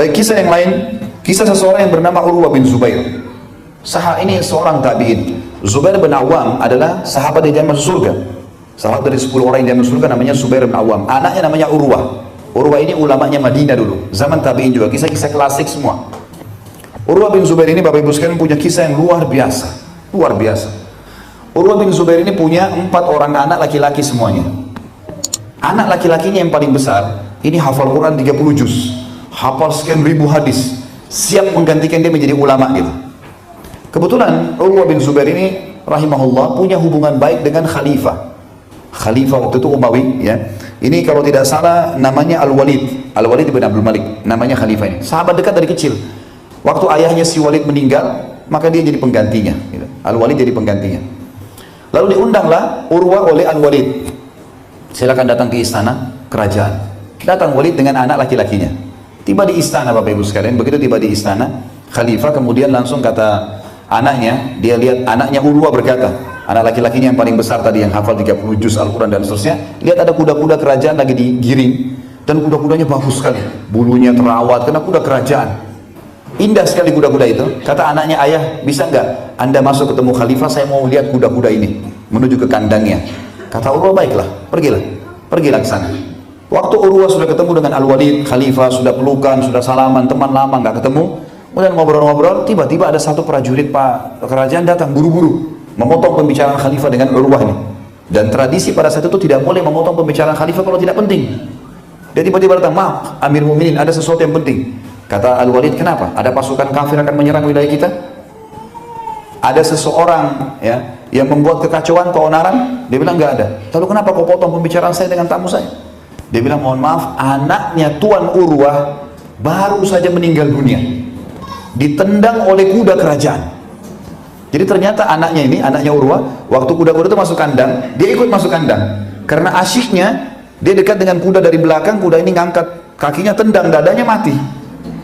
Baik, kisah yang lain, kisah seseorang yang bernama Urwah bin Zubair. Ini seorang tabi'in. Zubair bin Awam adalah sahabat yang masuk surga. Sahabat dari 10 orang yang masuk surga namanya Zubair bin Awam. Anaknya namanya Urwah. Urwah ini ulamanya Madinah dulu, zaman tabi'in juga, kisah-kisah klasik semua. Urwah bin Zubair ini Bapak Ibu sekalian punya kisah yang luar biasa. Luar biasa. Urwah bin Zubair ini punya 4 orang anak laki-laki semuanya. Anak laki-lakinya yang paling besar, ini hafal Quran 30 juz. Hafal sekian ribu hadis, siap menggantikan dia menjadi ulama gitu. Kebetulan Urwah bin Zubair ini rahimahullah punya hubungan baik dengan Khalifah waktu itu Umawi ya. Ini kalau tidak salah namanya Al-Walid bin Abdul Malik, namanya Khalifah ini. Sahabat dekat dari kecil. Waktu ayahnya si Walid meninggal, maka dia jadi penggantinya gitu. Al-Walid jadi penggantinya. Lalu diundanglah Urwah oleh Al-Walid. Silakan datang ke istana kerajaan. Datang Walid dengan anak laki-lakinya. Tiba di istana Bapak Ibu sekalian, begitu tiba di istana, Khalifah kemudian langsung kata anaknya, dia lihat anaknya Urwah berkata, anak laki-lakinya yang paling besar tadi yang hafal 30 juz Al-Quran dan seterusnya, lihat ada kuda-kuda kerajaan lagi digiring, dan kuda-kudanya bagus sekali, bulunya terawat, karena kuda kerajaan. Indah sekali kuda-kuda itu. Kata anaknya, ayah bisa nggak Anda masuk ketemu Khalifah, saya mau lihat kuda-kuda ini, menuju ke kandangnya. Kata Urwah, baiklah, pergilah ke sana. Waktu Urwah sudah ketemu dengan Al-Walid, Khalifah sudah pelukan, sudah salaman, teman lama nggak ketemu, kemudian ngobrol-ngobrol, tiba-tiba ada satu prajurit Pak kerajaan datang buru-buru memotong pembicaraan Khalifah dengan Urwah ini. Dan tradisi pada saat itu tidak boleh memotong pembicaraan Khalifah kalau tidak penting. Dia tiba-tiba datang, maaf Amir Mu'minin, ada sesuatu yang penting. Kata Al-Walid, kenapa? Ada pasukan kafir akan menyerang wilayah kita? Ada seseorang ya yang membuat kekacauan, keonaran? Dia bilang nggak ada. Lalu kenapa kau potong pembicaraan saya dengan tamu saya? Dia bilang, mohon maaf, anaknya Tuan Urwah baru saja meninggal dunia, ditendang oleh kuda kerajaan. Jadi ternyata anaknya Urwah, waktu kuda-kuda itu masuk kandang, dia ikut masuk kandang. Karena asyiknya, dia dekat dengan kuda dari belakang, kuda ini ngangkat kakinya, tendang dadanya, mati.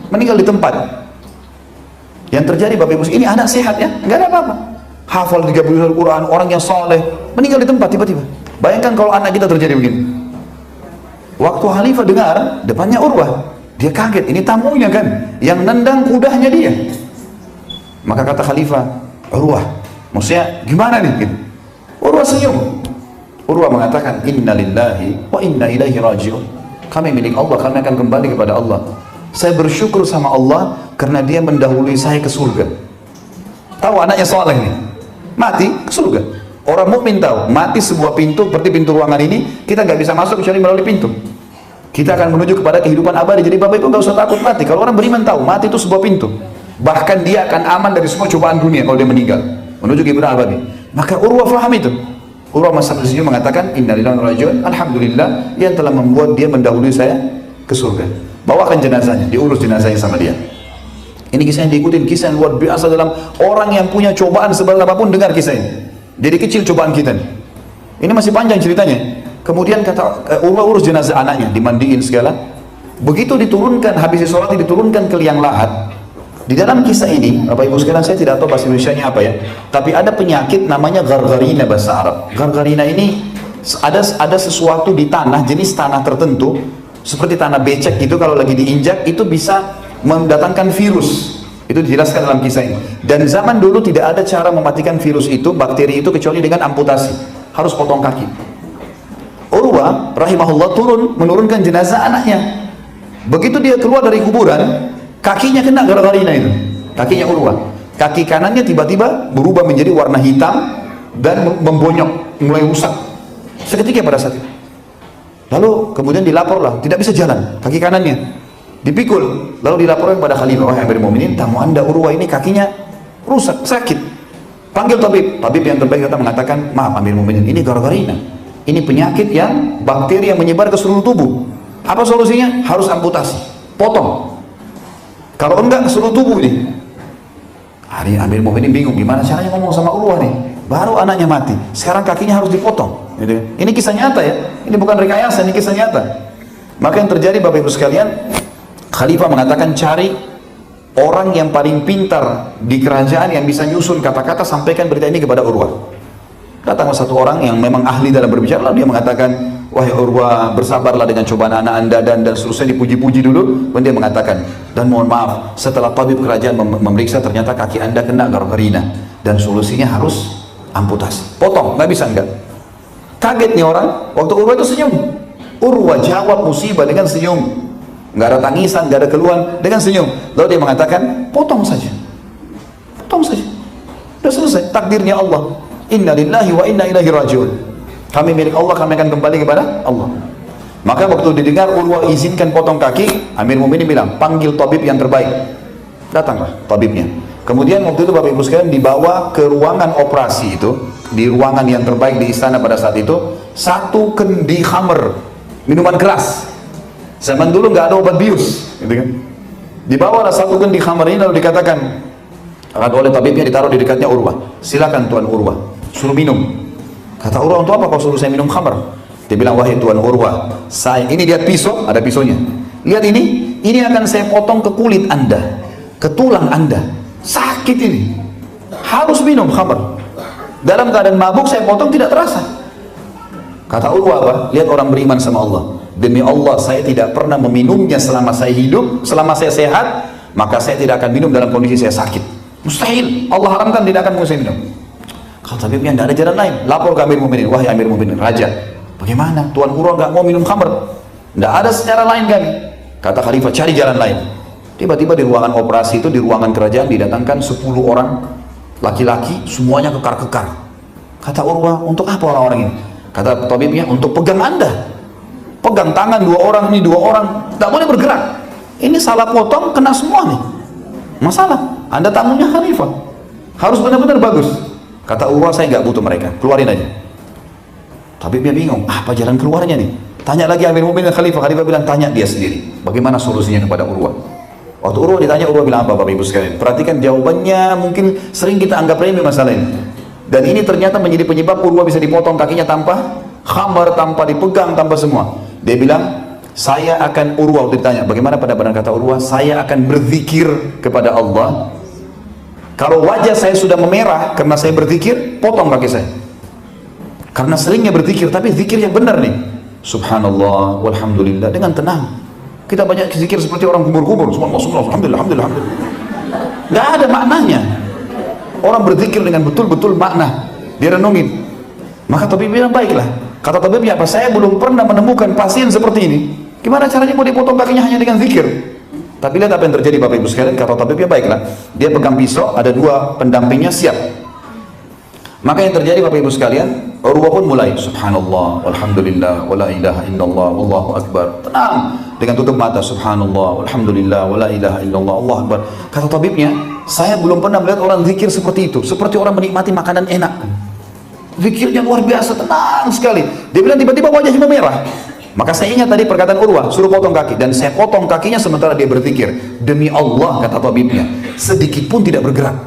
Meninggal di tempat. Yang terjadi Bapak Ibu, ini anak sehat ya, nggak ada apa-apa. Hafal 30 juz Al-Quran, orang yang soleh, meninggal di tempat tiba-tiba. Bayangkan kalau anak kita terjadi begini. Waktu Khalifah dengar, depannya Urwah, dia kaget, ini tamunya kan, yang nendang kudanya dia. Maka kata Khalifah, Urwah, maksudnya gimana nih? Gitu. Urwah senyum. Urwah mengatakan, Inna lillahi wa inna ilaihi raji'un. Kami milik Allah, kami akan kembali kepada Allah. Saya bersyukur sama Allah karena dia mendahului saya ke surga. Tahu anaknya soleh nih, mati ke surga. Orang mukmin tahu, mati sebuah pintu seperti pintu ruangan ini, kita nggak bisa masuk kecuali melalui pintu. Kita akan menuju kepada kehidupan abadi. Jadi Bapak Ibu nggak usah takut mati. Kalau orang beriman tahu, mati itu sebuah pintu. Bahkan dia akan aman dari semua cobaan dunia kalau dia meninggal, menuju kehidupan abadi. Maka Urwah faham itu. Urwah masa kecil mengatakan, Inna lillahi wa inna ilaihi raji'un. Alhamdulillah yang telah membuat dia mendahului saya ke surga. Bawakan jenazahnya, diurus jenazahnya sama dia. Ini kisah yang diikutin, kisah yang luar biasa dalam orang yang punya cobaan seberat apapun. Dengar kisah ini. Jadi kecil cobaan kita nih. Ini masih panjang ceritanya. Kemudian kata Urwah urus jenazah anaknya, dimandiin segala. Begitu diturunkan, habis sholat diturunkan ke liang lahat. Di dalam kisah ini, Bapak Ibu sekalian, saya tidak tahu bahasa Indonesianya apa ya. Tapi ada penyakit namanya gargarina bahasa Arab. Gargarina ini ada sesuatu di tanah, jenis tanah tertentu, seperti tanah becek gitu, kalau lagi diinjak itu bisa mendatangkan virus. Itu dijelaskan dalam kisah ini. Dan zaman dulu tidak ada cara mematikan virus itu, bakteri itu, kecuali dengan amputasi. Harus potong kaki. Urwah rahimahullah menurunkan jenazah anaknya. Begitu dia keluar dari kuburan, kakinya kena gargarina itu. Kakinya Urwah. Kaki kanannya tiba-tiba berubah menjadi warna hitam dan membonyok, mulai rusak. Seketika pada saat itu. Lalu kemudian dilaporlah, tidak bisa jalan, kaki kanannya dipikul. Lalu dilaporkan pada Khalifah, wahai Amir Mu'minin, tamu anda Urwah ini kakinya rusak, sakit. Panggil tabib. Tabib yang terbaik kata mengatakan, maaf Amir Mu'minin, ini gargarina. Ini penyakit yang bakteri yang menyebar ke seluruh tubuh. Apa solusinya? Harus amputasi, potong. Kalau enggak ke seluruh tubuh ini. Hari Amir Mu'minin bingung, gimana caranya ngomong sama Urwah nih? Baru anaknya mati, sekarang kakinya harus dipotong. Ini kisah nyata ya, ini bukan rekayasa, ini kisah nyata. Maka yang terjadi Bapak Ibu sekalian, Khalifah mengatakan cari orang yang paling pintar di kerajaan yang bisa nyusun kata-kata, sampaikan berita ini kepada Urwah. Datang satu orang yang memang ahli dalam berbicara, lalu dia mengatakan, wahai Urwa, bersabarlah dengan cobaan anak anda dan seterusnya, dipuji-puji dulu. Kemudian dia mengatakan, dan mohon maaf, setelah tabib kerajaan memeriksa ternyata kaki anda kena gargarina dan solusinya harus amputasi, potong, nggak bisa enggak. Kaget nih orang, waktu Urwa itu senyum. Urwa jawab musibah dengan senyum, nggak ada tangisan, nggak ada keluhan, dengan senyum. Lalu dia mengatakan, potong saja, udah selesai, takdirnya Allah. Inna lillahi wa inna ilaihi rajiun. Kami milik Allah, kami akan kembali kepada Allah. Maka waktu didengar Urwa izinkan potong kaki, Amir Mu'minin bilang, panggil tabib yang terbaik. Datanglah tabibnya. Kemudian waktu itu Bapak Ibu sekalian dibawa ke ruangan operasi itu, di ruangan yang terbaik di istana pada saat itu, satu kendi khamr, minuman keras. Zaman dulu nggak ada obat bius, gitu kan? Dibawalah satu kendi khamr ini, lalu dikatakan oleh tabibnya, ditaruh di dekatnya Urwa. Silakan Tuan Urwa, suruh minum. Kata Urwa, untuk apa kau suruh saya minum khamr? Dia bilang, wahai Tuan Urwa, saya ini, lihat pisau, ada pisaunya. Lihat ini akan saya potong ke kulit anda, ke tulang anda. Sakit ini, harus minum khamr. Dalam keadaan mabuk saya potong, tidak terasa. Kata Urwa apa? Lihat orang beriman sama Allah. Demi Allah, saya tidak pernah meminumnya selama saya hidup, selama saya sehat, maka saya tidak akan minum dalam kondisi saya sakit. Mustahil, Allah haramkan, tidak akan mau saya minum. Kata tabibnya, tidak ada jalan lain. Lapor ke Amir Mu'minin, wahai Amir Mu'minin, raja, bagaimana? Tuan Urwa nggak mau minum khamr, tidak ada secara lain kami. Kata khalifah, cari jalan lain. Tiba-tiba di ruangan operasi itu, di ruangan kerajaan, didatangkan 10 orang laki-laki, semuanya kekar-kekar. Kata Urwa, untuk apa orang-orang ini? Kata tabibnya, untuk pegang anda, pegang tangan dua orang ini, dua orang, tak boleh bergerak. Ini salah potong, kena semua nih, masalah. Anda tamunya khalifah, harus benar-benar bagus. Kata Urwa, saya nggak butuh mereka, keluarin aja. Tabibnya bingung, apa jalan keluarnya nih? Tanya lagi Amir Mu'minin khalifah, khalifah bilang, tanya dia sendiri, bagaimana solusinya kepada Urwa. Waktu Urwa ditanya, Urwa bilang apa Bapak Ibu sekalian? Perhatikan jawabannya, mungkin sering kita anggap remeh masalah ini. Dan ini ternyata menjadi penyebab Urwa bisa dipotong kakinya tanpa khamar, tanpa dipegang, tanpa semua. Dia bilang, saya akan, Urwa waktu ditanya, bagaimana pada kata Urwa, saya akan berzikir kepada Allah. Kalau wajah saya sudah memerah karena saya berzikir, potong kaki saya. Karena seringnya berzikir, tapi zikir yang benar nih. Subhanallah, walhamdulillah, dengan tenang. Kita banyak zikir seperti orang kubur-kubur, subhanallah, alhamdulillah, alhamdulillah. Nggak ada maknanya. Orang berzikir dengan betul-betul makna, dia renungin. Maka tabib bilang, baiklah. Kata tabibnya apa? Saya belum pernah menemukan pasien seperti ini. Gimana caranya mau dipotong kakinya hanya dengan zikir? Tapi lihat apa yang terjadi Bapak Ibu sekalian. Kata tabibnya, baiklah. Dia pegang pisau, ada dua pendampingnya siap. Maka yang terjadi Bapak Ibu sekalian, Urwa pun mulai, subhanallah, walhamdulillah, wala ilaha illallah, wallahu akbar. Tenang, dengan tutup mata, subhanallah, walhamdulillah, wala ilaha illallah, allahu akbar. Kata tabibnya, saya belum pernah melihat orang zikir seperti itu, seperti orang menikmati makanan enak. Zikirnya luar biasa, tenang sekali. Dia bilang tiba-tiba wajahnya memerah. Maka saya ingat tadi perkataan Urwa, suruh potong kaki, dan saya potong kakinya sementara dia berzikir. Demi Allah, kata tabibnya, sedikit pun tidak bergerak.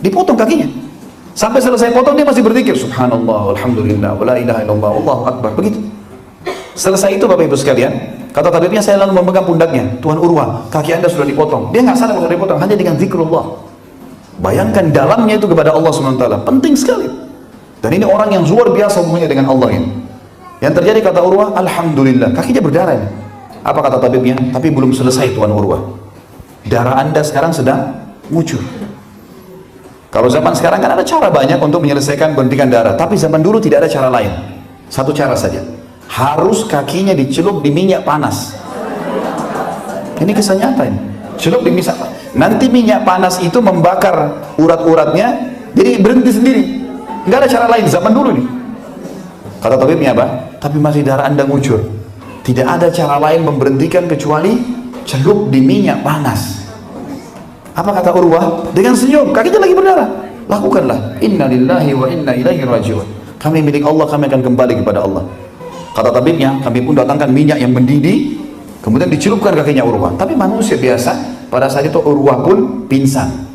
Dipotong kakinya. Sampai selesai potong dia masih berzikir, subhanallah, alhamdulillah, wala ilaha illallah, allahu akbar. Begitu. Selesai itu Bapak Ibu sekalian, kata tabibnya, saya lalu memegang pundaknya. Tuan Urwa, kaki anda sudah dipotong. Dia nggak sadar sudah dipotong, hanya dengan zikrullah. Bayangkan dalamnya itu kepada Allah SWT, penting sekali. Dan ini orang yang luar biasa hubungannya dengan Allah ini. Yang terjadi, kata Urwa, alhamdulillah, kakinya berdarah ini. Apa kata tabibnya? Tapi belum selesai Tuan Urwa, darah anda sekarang sedang ngucur. Kalau zaman sekarang kan ada cara banyak untuk menyelesaikan berhentikan darah, tapi zaman dulu tidak ada cara lain. Satu cara saja, harus kakinya dicelup di minyak panas. Ini kisah nyata ini. Celup di minyak panas. Nanti minyak panas itu membakar urat-uratnya, jadi berhenti sendiri. Nggak ada cara lain zaman dulu nih. Kata tabibnya apa? Tapi masih darah anda ngucur. Tidak ada cara lain memberhentikan kecuali celup di minyak panas. Apa kata Urwah? Dengan senyum, kakinya lagi berdarah. Lakukanlah. Inna lillahi wa inna ilaihi rajiun. Kami milik Allah, kami akan kembali kepada Allah. Kata tabibnya, kami pun datangkan minyak yang mendidih, kemudian dicelupkan kakinya Urwah. Tapi manusia biasa, pada saat itu Urwah pun pingsan.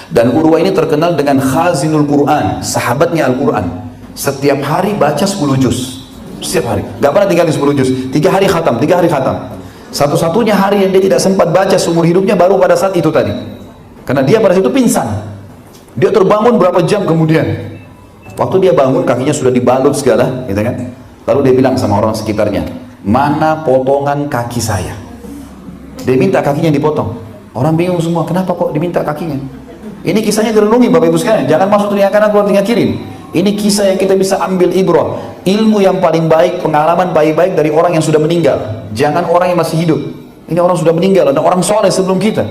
Dan Urwah ini terkenal dengan khazinul Quran, sahabatnya Al-Quran. Setiap hari baca 10 juz. Setiap hari. Gak pernah tinggal di 10 juz. 3 hari khatam, 3 hari khatam. Satu-satunya hari yang dia tidak sempat baca seumur hidupnya baru pada saat itu tadi. Karena dia pada saat itu pingsan. Dia terbangun berapa jam kemudian. Waktu dia bangun, kakinya sudah dibalut segala, gitu kan. Lalu dia bilang sama orang sekitarnya, mana potongan kaki saya? Dia minta kakinya dipotong. Orang bingung semua, kenapa kok diminta kakinya? Ini kisahnya direnungi Bapak Ibu sekalian, jangan masuk telinga kanan keluar telinga kiri. Ini kisah yang kita bisa ambil ibrah, ilmu yang paling baik, pengalaman baik-baik dari orang yang sudah meninggal. Jangan orang yang masih hidup. Ini orang sudah meninggal, ada orang soleh sebelum kita.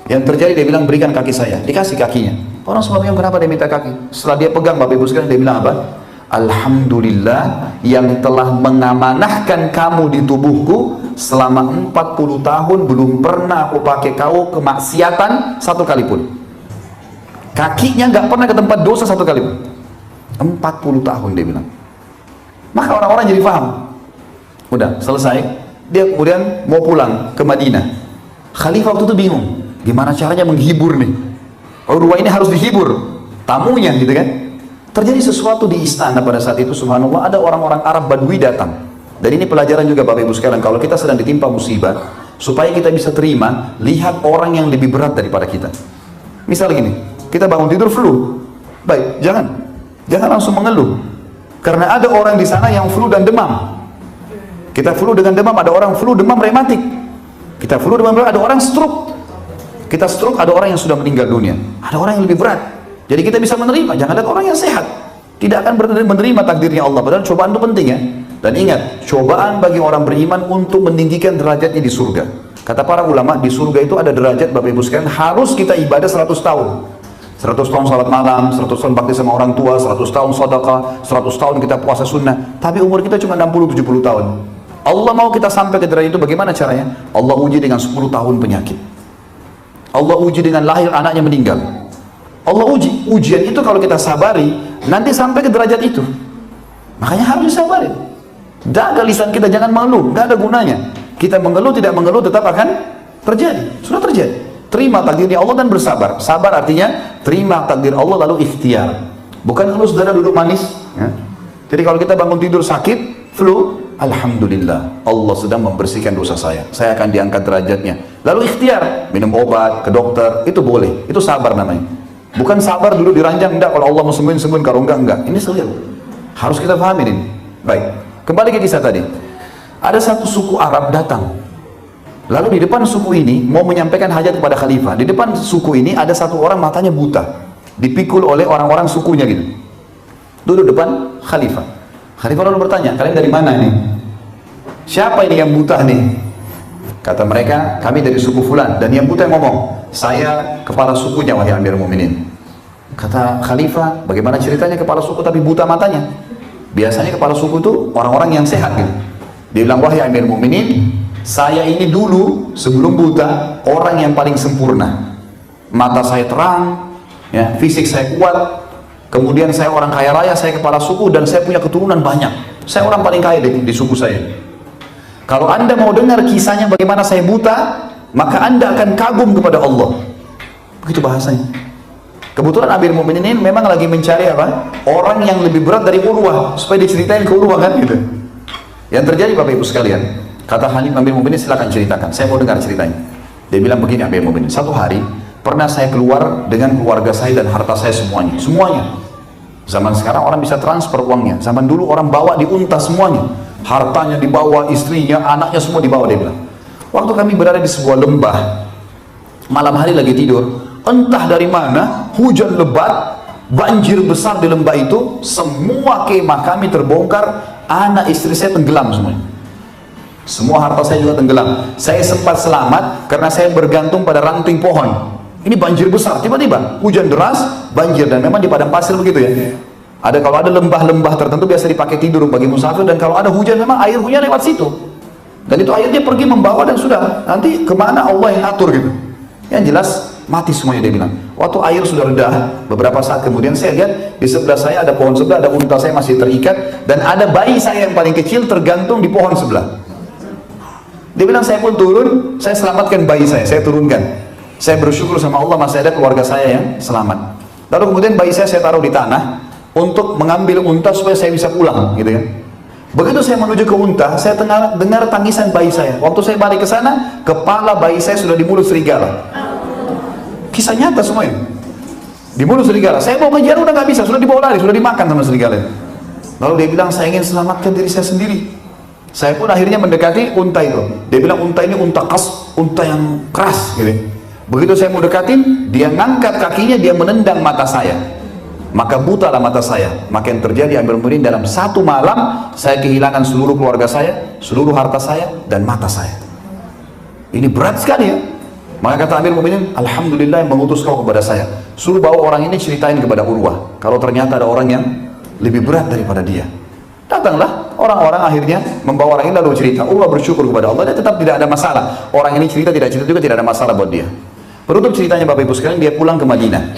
Yang terjadi dia bilang, berikan kaki saya, dikasih kakinya. Orang semua bingung kenapa dia minta kaki. Setelah dia pegang Bapak Ibu sekalian, dia bilang apa? Alhamdulillah yang telah mengamanahkan kamu di tubuhku selama 40 tahun belum pernah aku pakai kau kemaksiatan satu kali pun. Kakinya nggak pernah ke tempat dosa satu kali pun. 40 tahun dia bilang. Maka orang-orang jadi paham. Udah selesai. Dia kemudian mau pulang ke Madinah. Khalifah waktu itu bingung, gimana caranya menghibur nih? Urwah ini harus dihibur, tamunya gitu kan. Terjadi sesuatu di istana pada saat itu, subhanallah, ada orang-orang Arab Badui datang. Dan ini pelajaran juga Bapak Ibu sekalian, kalau kita sedang ditimpa musibah, supaya kita bisa terima, lihat orang yang lebih berat daripada kita. Misal gini, kita bangun tidur flu, baik, jangan langsung mengeluh, karena ada orang di sana yang flu dan demam. Kita flu dengan demam, ada orang flu demam rematik. Kita flu demam, ada orang stroke. Kita stroke, ada orang yang sudah meninggal dunia. Ada orang yang lebih berat. Jadi kita bisa menerima, jangan lihat orang yang sehat. Tidak akan menerima takdirnya Allah. Padahal cobaan itu penting ya. Dan ingat, cobaan bagi orang beriman untuk meninggikan derajatnya di surga. Kata para ulama, di surga itu ada derajat Bapak Ibu sekalian, harus kita ibadah 100 tahun. 100 tahun salat malam, 100 tahun bakti sama orang tua, 100 tahun sedekah, 100 tahun kita puasa sunnah. Tapi umur kita cuma 60-70 tahun. Allah mau kita sampai ke derajat itu, bagaimana caranya? Allah uji dengan 10 tahun penyakit. Allah uji dengan lahir anaknya meninggal. Allah uji, ujian itu kalau kita sabari, nanti sampai ke derajat itu. Makanya harus disabarin. Jaga lisan kita, jangan mengeluh, nggak ada gunanya. Kita mengeluh, tidak mengeluh, tetap akan terjadi. Sudah terjadi. Terima takdirnya Allah dan bersabar. Sabar artinya terima takdir Allah lalu ikhtiar. Bukan kalau saudara duduk manis. Ya. Jadi kalau kita bangun tidur sakit, flu, alhamdulillah, Allah sedang membersihkan dosa saya akan diangkat derajatnya. Lalu ikhtiar, minum obat, ke dokter, itu boleh. Itu sabar namanya. Bukan sabar dulu diranjang, enggak, kalau Allah mau sembuhin, kalau enggak. Ini seliru. Harus kita pahami ini. Baik, kembali ke kisah tadi. Ada satu suku Arab datang. Lalu di depan suku ini mau menyampaikan hajat kepada khalifah. Di depan suku ini ada satu orang matanya buta. Dipikul oleh orang-orang sukunya gitu. Duduk depan khalifah. Khalifah lalu bertanya, kalian dari mana nih? Siapa ini yang buta nih? Kata mereka, kami dari suku fulan. Dan yang buta yang ngomong, saya kepala sukunya wahai Amirul Mukminin. Kata khalifah, bagaimana ceritanya kepala suku tapi buta matanya? Biasanya kepala suku itu orang-orang yang sehat gitu. Dia bilang, wahai Amirul Mukminin, saya ini dulu sebelum buta orang yang paling sempurna. Mata saya terang, ya, fisik saya kuat. Kemudian saya orang kaya raya, saya kepala suku dan saya punya keturunan banyak. Saya orang paling kaya di suku saya. Kalau Anda mau dengar kisahnya bagaimana saya buta, maka Anda akan kagum kepada Allah. Begitu bahasanya. Kebetulan Amirul Mukminin ini memang lagi mencari apa? Orang yang lebih berat dari Urwah, supaya diceritain ke Urwah kan gitu. Yang terjadi Bapak Ibu sekalian, kata Khalifah Amirul Mukminin, silakan ceritakan, saya mau dengar ceritanya. Dia bilang begini Amirul Mukminin, satu hari pernah saya keluar dengan keluarga saya dan harta saya semuanya. Zaman sekarang orang bisa transfer uangnya. Zaman dulu orang bawa di unta semuanya. Hartanya dibawa, istrinya, anaknya semua dibawa, dia bilang. Waktu kami berada di sebuah lembah, malam hari lagi tidur, entah dari mana, hujan lebat, banjir besar di lembah itu, semua kemah kami terbongkar, anak istri saya tenggelam semuanya. Semua harta saya juga tenggelam. Saya sempat selamat karena saya bergantung pada ranting pohon. Ini banjir besar, tiba-tiba hujan deras, banjir, dan memang di padang pasir begitu ya. Ada kalau ada lembah-lembah tertentu biasa dipakai tidur bagi musafir, dan kalau ada hujan memang air hujan lewat situ. Dan itu airnya pergi membawa dan sudah, nanti kemana Allah yang atur gitu. Yang jelas mati semuanya, dia bilang. Waktu air sudah reda, beberapa saat kemudian saya lihat di sebelah saya ada pohon sebelah, ada unta saya masih terikat, dan ada bayi saya yang paling kecil tergantung di pohon sebelah. Dia bilang saya pun turun, saya selamatkan bayi saya turunkan. Saya bersyukur sama Allah masih ada keluarga saya yang selamat. Lalu kemudian bayi saya taruh di tanah untuk mengambil unta supaya saya bisa pulang, gitu kan. Begitu saya menuju ke unta, saya dengar tangisan bayi saya. Waktu saya balik ke sana, kepala bayi saya sudah di mulut serigala. Kisah nyata semuanya. Di mulut serigala. Saya mau kejar udah nggak bisa, sudah dibawa lari, sudah dimakan sama serigala. Lalu dia bilang, saya ingin selamatkan diri saya sendiri. Saya pun akhirnya mendekati unta itu. Dia bilang, unta ini unta yang keras gitu. Begitu saya mau dekatin, dia ngangkat kakinya, dia menendang mata saya. Maka butalah mata saya. Maka yang terjadi Amirul Mukminin, dalam satu malam saya kehilangan seluruh keluarga saya, seluruh harta saya, dan mata saya. Ini berat sekali ya. Maka kata Amirul Mukminin, alhamdulillah yang mengutus kau kepada saya. Suruh bawa orang ini, ceritain kepada Urwah. Kalau ternyata ada orang yang lebih berat daripada dia. Datanglah orang-orang, akhirnya membawa orang ini lalu cerita. Urwah bersyukur kepada Allah, dia tetap tidak ada masalah. Orang ini cerita, tidak cerita juga tidak ada masalah buat dia. Penutup ceritanya Bapak Ibu sekalian, dia pulang ke Madinah.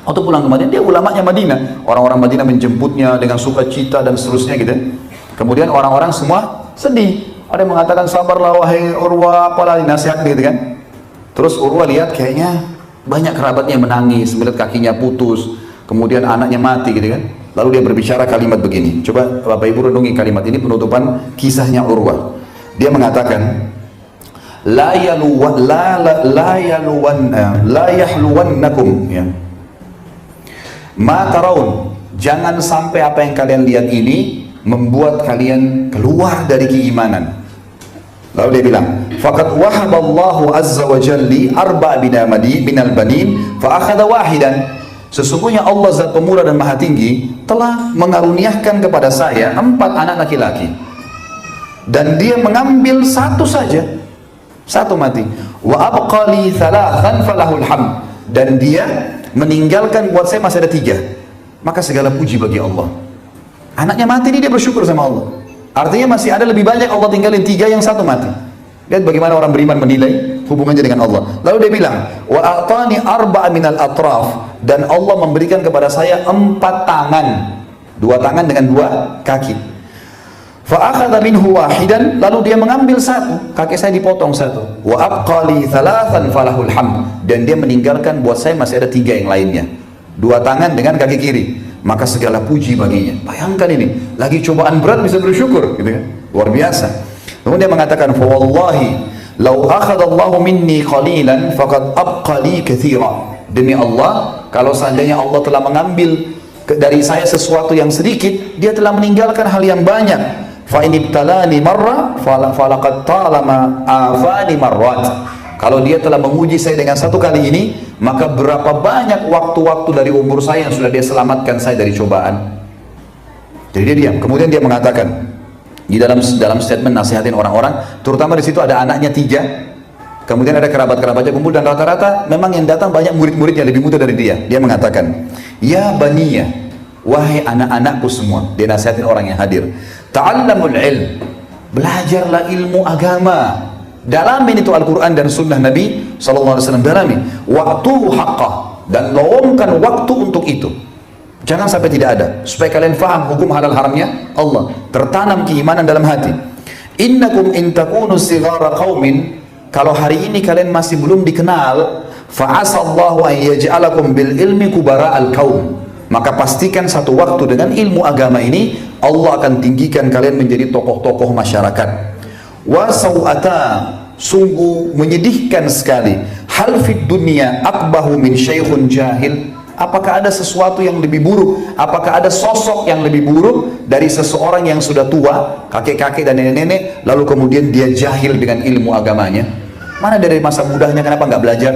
Waktu pulang ke Madinah, dia ulamanya Madinah. Orang-orang Madinah menjemputnya dengan sukacita dan seterusnya gitu. Kemudian orang-orang semua sedih. Ada yang mengatakan, sabarlah wahai Urwah, apalah nasihat gitu kan. Terus Urwah lihat kayaknya banyak kerabatnya yang menangis, melihat kakinya putus, kemudian anaknya mati gitu kan. Lalu dia berbicara kalimat begini. Coba Bapak Ibu renungi kalimat ini, penutupan kisahnya Urwah. Dia mengatakan, la yahluwannakum ya. Ma taraun, jangan sampai apa yang kalian lihat ini membuat kalian keluar dari keimanan. Lalu dia bilang, faqad wahaballahu azza wa jalli arba' minal banin fa akhadha wahidan. Sesungguhnya Allah Zat Pemurah dan Maha Tinggi telah mengaruniakan kepada saya 4 anak laki-laki, dan dia mengambil satu saja, satu mati. Wa abqali thalathan falahul hamd, dan dia meninggalkan buat saya masih ada 3. Maka segala puji bagi Allah. Anaknya mati ini dia bersyukur sama Allah. Artinya masih ada lebih banyak, Allah tinggalin 3, yang 1 mati. Lihat bagaimana orang beriman menilai hubungannya dengan Allah. Lalu dia bilang, wa a'tani arba'a minal atraf, dan Allah memberikan kepada saya 4 tangan, 2 tangan dengan 2 kaki. Fa akhadha minhu wahidan, lalu dia mengambil 1, kaki saya dipotong 1. Wa abqali thalathan falahul hamd, dan dia meninggalkan buat saya masih ada 3 yang lainnya, 2 tangan dengan kaki kiri. Maka segala puji baginya. Bayangkan ini, lagi cobaan berat bisa bersyukur gitu kan. Luar biasa. Kemudian dia mengatakan, fa wallahi law akhadallahu minni qalilan faqad abqali katsira. Demi Allah, kalau seandainya Allah telah mengambil dari saya sesuatu yang sedikit, dia telah meninggalkan hal yang banyak. Fa in ibtalani marra falaqad talama afani marrat. Kalau dia telah menguji saya dengan 1 kali ini, maka berapa banyak waktu-waktu dari umur saya yang sudah dia selamatkan saya dari cobaan. Jadi dia diam. Kemudian dia mengatakan di dalam statement nasihatin orang-orang, terutama di situ ada anaknya 3, kemudian ada kerabat-kerabatnya kumpul, dan rata-rata memang yang datang banyak murid-murid yang lebih muda dari dia. Dia mengatakan, ya baniya, wahai anak-anakku semua. Dia nasihatin orang yang hadir, ta'allamul ilm, belajarlah ilmu agama. Dalamin itu Al-Quran dan Sunnah Nabi SAW. Dalami waktu haqqah, dan lowongkan waktu untuk itu. Jangan sampai tidak ada, supaya kalian faham hukum halal haramnya Allah, tertanam keimanan dalam hati. Innakum in takunu sighara qaumin, kalau hari ini kalian masih belum dikenal, fa'asallahu an yaj'alakum bil ilmi kubara al kaum, maka pastikan satu waktu dengan ilmu agama ini Allah akan tinggikan kalian menjadi tokoh-tokoh masyarakat. Wa sawata, sungguh menyedihkan sekali, hal fid dunia akbahu min syaikhun jahil. Apakah ada sesuatu yang lebih buruk, apakah ada sosok yang lebih buruk dari seseorang yang sudah tua, kakek-kakek dan nenek-nenek, lalu kemudian dia jahil dengan ilmu agamanya? Mana dari masa mudanya, kenapa nggak belajar?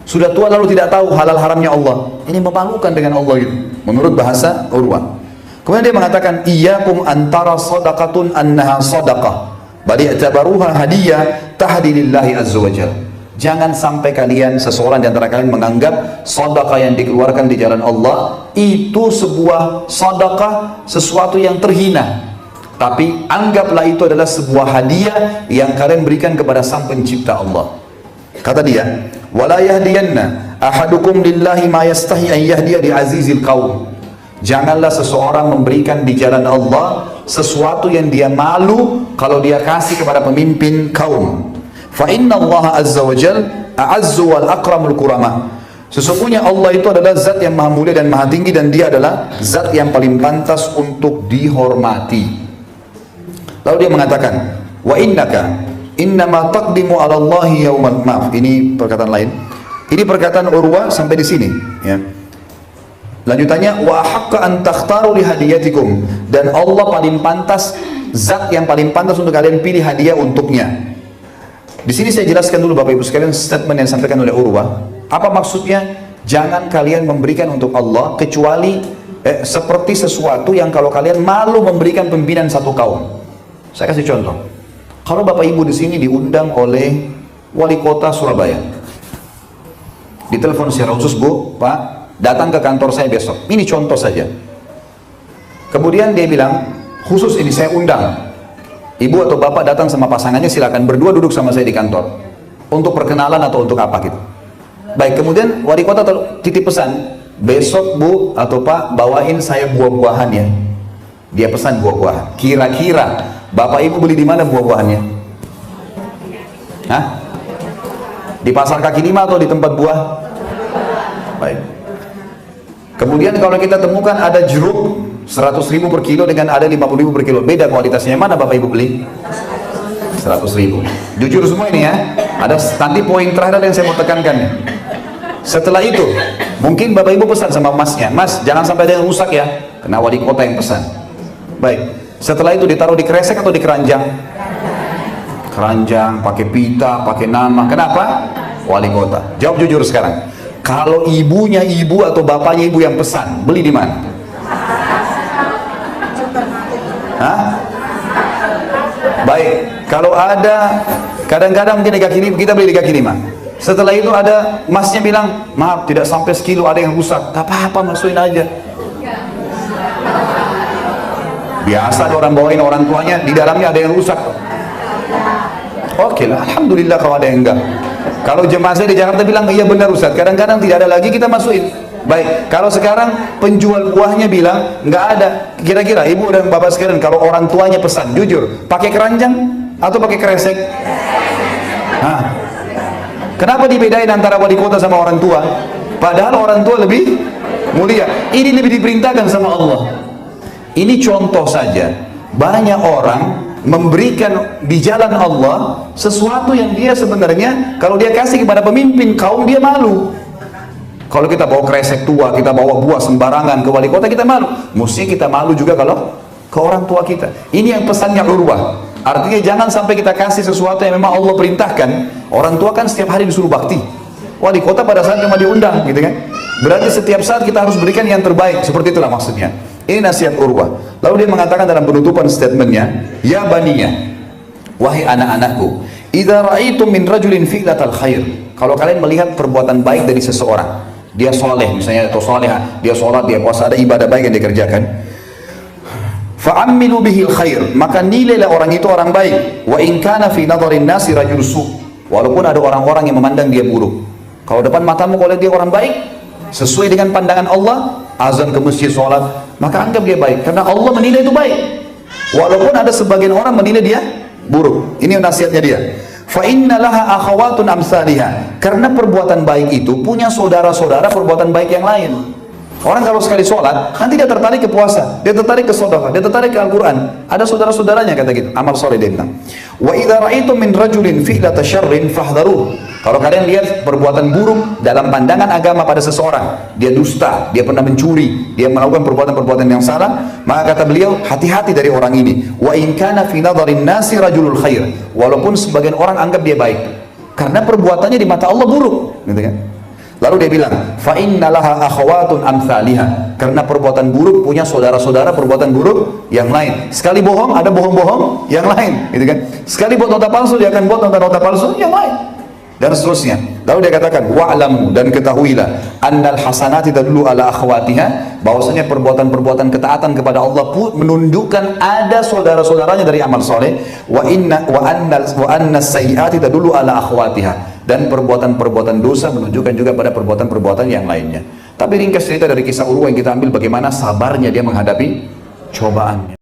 Sudah tua lalu tidak tahu halal haramnya Allah. Ini memalukan dengan Allah gitu, menurut bahasa Urwah. Kemudian dia mengatakan, iyyakum antara sadaqatun annaha sadaqah bali i'tabaruha hadiyah tahdi lillahi azza wajalla. Jangan sampai kalian, seseorang di antara kalian menganggap sedekah yang dikeluarkan di jalan Allah itu sebuah sedekah, sesuatu yang terhina. Tapi anggaplah itu adalah sebuah hadiah yang kalian berikan kepada Sang Pencipta Allah. Kata dia, wala yahdiyanna ahadukum lillahi ma yastahi an yahdiya li azizil qaum. Janganlah seseorang memberikan di jalan Allah sesuatu yang dia malu kalau dia kasih kepada pemimpin kaum. Fa inna Allah azza wa jal a'azzu wal akramul kurama. Sesungguhnya Allah itu adalah zat yang maha mulia dan maha tinggi, dan dia adalah zat yang paling pantas untuk dihormati. Lalu dia mengatakan, wa innaka innama taqdimu ala Allahi yaumal, maaf, ini perkataan lain. Ini perkataan Urwah sampai di sini ya. Lanjutannya, wa haqqa an takhtaru li hadiyatikum, dan Allah paling pantas, zat yang paling pantas untuk kalian pilih hadiah untuknya. Di sini saya jelaskan dulu Bapak Ibu sekalian statement yang disampaikan oleh Urwah. Apa maksudnya? Jangan kalian memberikan untuk Allah kecuali seperti sesuatu yang kalau kalian malu memberikan pimpinan satu kaum. Saya kasih contoh. Kalau Bapak Ibu di sini diundang oleh wali kota Surabaya, ditelepon secara khusus, Bu, Pak, datang ke kantor saya besok. Ini contoh saja. Kemudian dia bilang, khusus ini saya undang. Ibu atau bapak datang sama pasangannya, silakan berdua duduk sama saya di kantor. Untuk perkenalan atau untuk apa gitu. Baik, kemudian wali kota titip pesan, besok Bu atau Pak bawain saya buah-buahan ya. Dia pesan buah-buahan. Kira-kira Bapak Ibu beli di mana buah-buahannya? Hah? Di pasar kaki lima atau di tempat buah? Baik. Kemudian kalau kita temukan ada jeruk 100.000 per kilo dengan ada 50.000 per kilo, beda kualitasnya, mana Bapak Ibu beli? 100.000. Jujur semua ini ya. Ada nanti poin terakhir yang saya mau tekankan nih. Setelah itu, mungkin Bapak Ibu pesan sama masnya, Mas jangan sampai ada yang rusak ya, karena wali kota yang pesan. Baik. Setelah itu ditaruh di kresek atau di keranjang? Keranjang, pakai pita, pakai nama. Kenapa? Wali kota. Jawab jujur sekarang. Kalau ibunya ibu atau bapaknya ibu yang pesan, beli di mana? Hah? Baik, kalau ada kadang-kadang mungkin di kaki lima, kita beli di kaki lima. Setelah itu ada masnya bilang, maaf tidak sampai sekilo ada yang rusak. Gak apa-apa, masukin aja. Biasa ada orang bawain orang tuanya, di dalamnya ada yang rusak. Oke lah, alhamdulillah kalau ada yang enggak. Kalau jemaah saya di Jakarta bilang, iya benar Ustaz, kadang-kadang tidak ada lagi, kita masukin. Baik, kalau sekarang penjual buahnya bilang, nggak ada. Kira-kira ibu dan bapak sekalian, kalau orang tuanya pesan, jujur, pakai keranjang atau pakai kresek? Nah, kenapa dibedain antara wali kota sama orang tua? Padahal orang tua lebih mulia. Ini lebih diperintahkan sama Allah. Ini contoh saja. Banyak orang memberikan di jalan Allah sesuatu yang dia sebenarnya kalau dia kasih kepada pemimpin kaum dia malu. Kalau kita bawa kresek tua, kita bawa buah sembarangan ke wali kota, kita malu. Mesti kita malu juga kalau ke orang tua kita. Ini yang pesannya Urwah. Artinya jangan sampai kita kasih sesuatu yang memang Allah perintahkan. Orang tua kan setiap hari disuruh bakti. Wali kota pada saat cuma diundang, gitu kan? Berarti setiap saat kita harus berikan yang terbaik. Seperti itulah maksudnya. Ini nasihat Urwah. Lalu dia mengatakan dalam penutupan statementnya, ya baniya, wahai anak-anakku, idza ra'aitum min rajulin fi'latal khair, kalau kalian melihat perbuatan baik dari seseorang, dia soleh misalnya atau soleha, dia sholat, dia puasa, ada ibadah baik yang dikerjakan, fa'ammilu bihil khair, maka nilailah orang itu orang baik. Wa in kana fi nadharin nasi rajul su', walaupun ada orang-orang yang memandang dia buruk, kalau depan matamu kalau dia orang baik sesuai dengan pandangan Allah, azan ke masjid, sholat, maka anggap dia baik, karena Allah menilai itu baik walaupun ada sebagian orang menilai dia buruk. Ini nasihatnya dia. Fa inna laha akhawatun amsalihah, karena perbuatan baik itu punya saudara-saudara perbuatan baik yang lain. Orang kalau sekali sholat, nanti dia tertarik ke puasa, dia tertarik ke sedekah, dia tertarik ke Al-Quran. Ada saudara-saudaranya kata gitu, amal soleh dia bilang. Wa idza ra'aitum min rajulin fi'lata syarrin fahdharuh. Kalau kalian lihat perbuatan buruk dalam pandangan agama pada seseorang, dia dusta, dia pernah mencuri, dia melakukan perbuatan-perbuatan yang salah, maka kata beliau, hati-hati dari orang ini. Wa in kana fi nadharin nasi rajulul khair, walaupun sebagian orang anggap dia baik, karena perbuatannya di mata Allah buruk, gitu kan? Lalu dia bilang, fa innalaha akhawatun amsalihah, karena perbuatan buruk punya saudara-saudara perbuatan buruk yang lain. Sekali bohong ada bohong-bohong yang lain, gitu kan? Sekali buat nota palsu dia akan buat nota palsu yang lain. Dan seterusnya. Lalu dia katakan, wa'lamu, dan ketahuilah, annal hasanati tadullu ala akhwatiha, bahwasanya perbuatan-perbuatan ketaatan kepada Allah pun menunjukkan ada saudara-saudaranya dari amal soleh. Wa anna sayyiati tadullu ala akhwatiha, dan perbuatan-perbuatan dosa menunjukkan juga pada perbuatan-perbuatan yang lainnya. Tapi ringkas cerita dari kisah Urwah yang kita ambil bagaimana sabarnya dia menghadapi cobaannya.